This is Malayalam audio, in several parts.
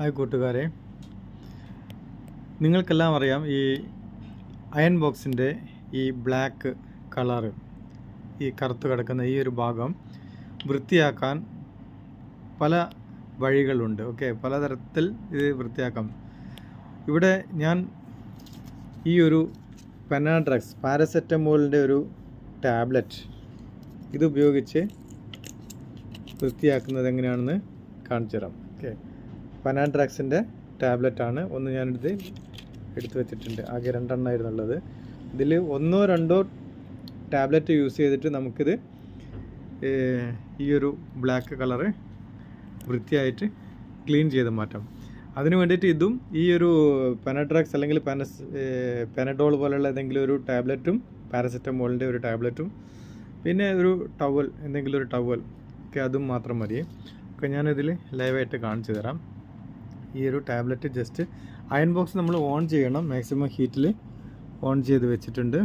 ഹായ് കൂട്ടുകാരെ, നിങ്ങൾക്കെല്ലാം അറിയാം ഈ അയൺ ബോക്സിൻ്റെ ഈ ബ്ലാക്ക് കളറ്, ഈ കറുത്ത് കിടക്കുന്ന ഈ ഒരു ഭാഗം വൃത്തിയാക്കാൻ പല വഴികളുണ്ട്. പലതരത്തിൽ ഇത് വൃത്തിയാക്കാം. ഇവിടെ ഞാൻ ഈ ഒരു പെനാഡ്രക്സ് പാരസെറ്റമോളിൻ്റെ ഒരു ടാബ്ലറ്റ് ഇതുപയോഗിച്ച് വൃത്തിയാക്കുന്നത് എങ്ങനെയാണെന്ന് കാണിച്ചു തരാം. പെനാഡ്രക്സിൻ്റെ ടാബ്ലറ്റാണ്. ഒന്ന് ഞാനിത് എടുത്തു വെച്ചിട്ടുണ്ട്. ആകെ 2 എണ്ണമായിരുന്നു ഉള്ളത്. ഇതിൽ 1 or 2 ടാബ്ലറ്റ് യൂസ് ചെയ്തിട്ട് നമുക്കിത് ഈ ഒരു ബ്ലാക്ക് കളറ് വൃത്തിയായിട്ട് ക്ലീൻ ചെയ്ത് മാറ്റാം. അതിന് വേണ്ടിയിട്ട് ഇതും ഈ ഒരു പെനാഡ്രക്സ് അല്ലെങ്കിൽ പെനഡോൾ പോലെയുള്ള ഏതെങ്കിലും ഒരു ടാബ്ലറ്റും പാരസെറ്റമോളിൻ്റെ ഒരു ടാബ്ലറ്റും പിന്നെ ഒരു ടവൽ, എന്തെങ്കിലും ഒരു ടവൽ അതും മാത്രം മതി. ഞാനിതിൽ ലൈവായിട്ട് കാണിച്ചു തരാം. ഈ ഒരു ടാബ്ലറ്റ് ജസ്റ്റ് അയൺ ബോക്സ് നമ്മൾ ഓൺ ചെയ്യണം. മാക്സിമം ഹീറ്റിൽ ഓൺ ചെയ്ത് വെച്ചിട്ടുണ്ട്.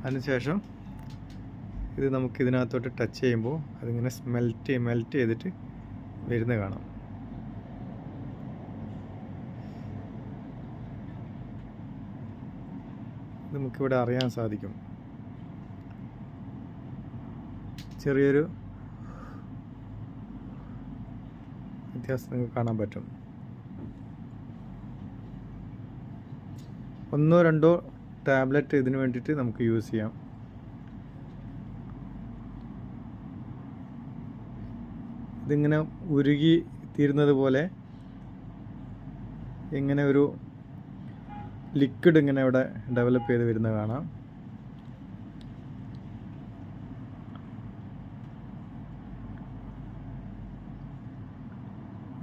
അതിനുശേഷം ഇത് നമുക്ക് ഇതിനകത്തോട്ട് ടച്ച് ചെയ്യുമ്പോൾ അതിങ്ങനെ മെൽറ്റ് ചെയ്തിട്ട് വരുന്ന കാണാം. നമുക്കിവിടെ അറിയാൻ സാധിക്കും. ചെറിയൊരു വ്യത്യാസം നിങ്ങൾക്ക് കാണാൻ പറ്റും. 1 or 2 ടാബ്ലറ്റ് ഇതിന് വേണ്ടിയിട്ട് നമുക്ക് യൂസ് ചെയ്യാം. ഇതിങ്ങനെ ഉരുകി തീരുന്നത് പോലെ ഇങ്ങനെ ഒരു ലിക്വിഡ് ഇങ്ങനെ ഇവിടെ ഡെവലപ്പ് ചെയ്ത് വരുന്നത് കാണാം.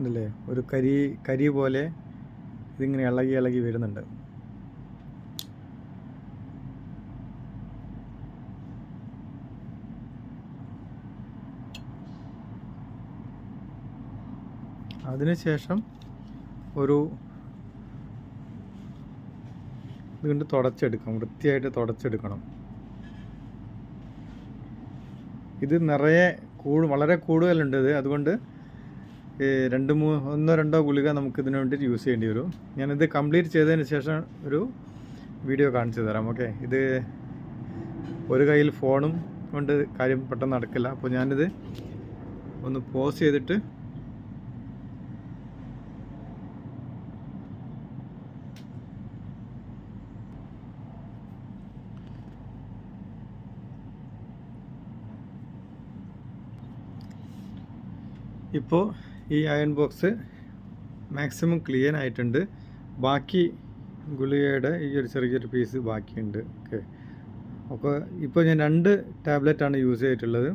ഉണ്ടല്ലേ, ഒരു കരി പോലെ ഇതിങ്ങനെ ഇളകി വരുന്നുണ്ട്. അതിനുശേഷം ഇതുകൊണ്ട് തുടച്ചെടുക്കാം, വൃത്തിയായിട്ട് തുടച്ചെടുക്കണം. ഇത് നിറയെ വളരെ കൂടുതലുണ്ട് ഇത്. അതുകൊണ്ട് 1 or 2 ഗുളിക നമുക്ക് ഇതിനു വേണ്ടി യൂസ് ചെയ്യേണ്ടി വരും. ഞാനിത് കംപ്ലീറ്റ് ചെയ്തതിന് ശേഷം ഒരു വീഡിയോ കാണിച്ചു തരാം. ഇത് ഒരു കയ്യിൽ ഫോണും കൊണ്ട് കാര്യം പെട്ടെന്ന് നടക്കില്ല. അപ്പോൾ ഞാനിത് ഒന്ന് പോസ് ചെയ്തിട്ട് ഇപ്പോൾ ഈ അയൺ ബോക്സ് മാക്സിമം ക്ലീൻ ആയിട്ടുണ്ട്. ബാക്കി ഗുളികയുടെ ഈ ഒരു ചെറിയൊരു പീസ് ബാക്കിയുണ്ട്. അപ്പോൾ ഇപ്പോൾ ഞാൻ 2 ടാബ്ലറ്റാണ് യൂസ് ചെയ്തിട്ടുള്ളത്.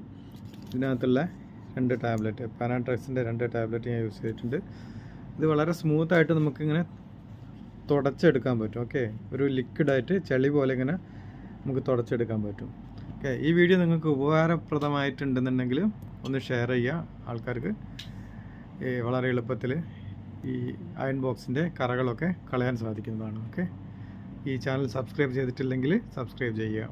ഇതിനകത്തുള്ള 2 ടാബ്ലറ്റ്, പാനാഡ്രക്സിൻ്റെ 2 ടാബ്ലറ്റ് ഞാൻ യൂസ് ചെയ്തിട്ടുണ്ട്. ഇത് വളരെ സ്മൂത്തായിട്ട് നമുക്കിങ്ങനെ തുടച്ചെടുക്കാൻ പറ്റും. ഒരു ലിക്വിഡായിട്ട് ചെളി പോലെ ഇങ്ങനെ നമുക്ക് തുടച്ചെടുക്കാൻ പറ്റും. ഈ വീഡിയോ നിങ്ങൾക്ക് ഉപകാരപ്രദമായിട്ടുണ്ടെന്നുണ്ടെങ്കിൽ ഒന്ന് ഷെയർ ചെയ്യുക. ആൾക്കാർക്ക് വളരെ എളുപ്പത്തിൽ ഈ അയൺ ബോക്സിൻ്റെ കറകളൊക്കെ കളയാൻ സാധിക്കുന്നതാണ്. ഈ ചാനൽ സബ്സ്ക്രൈബ് ചെയ്തിട്ടില്ലെങ്കിൽ സബ്സ്ക്രൈബ് ചെയ്യുക.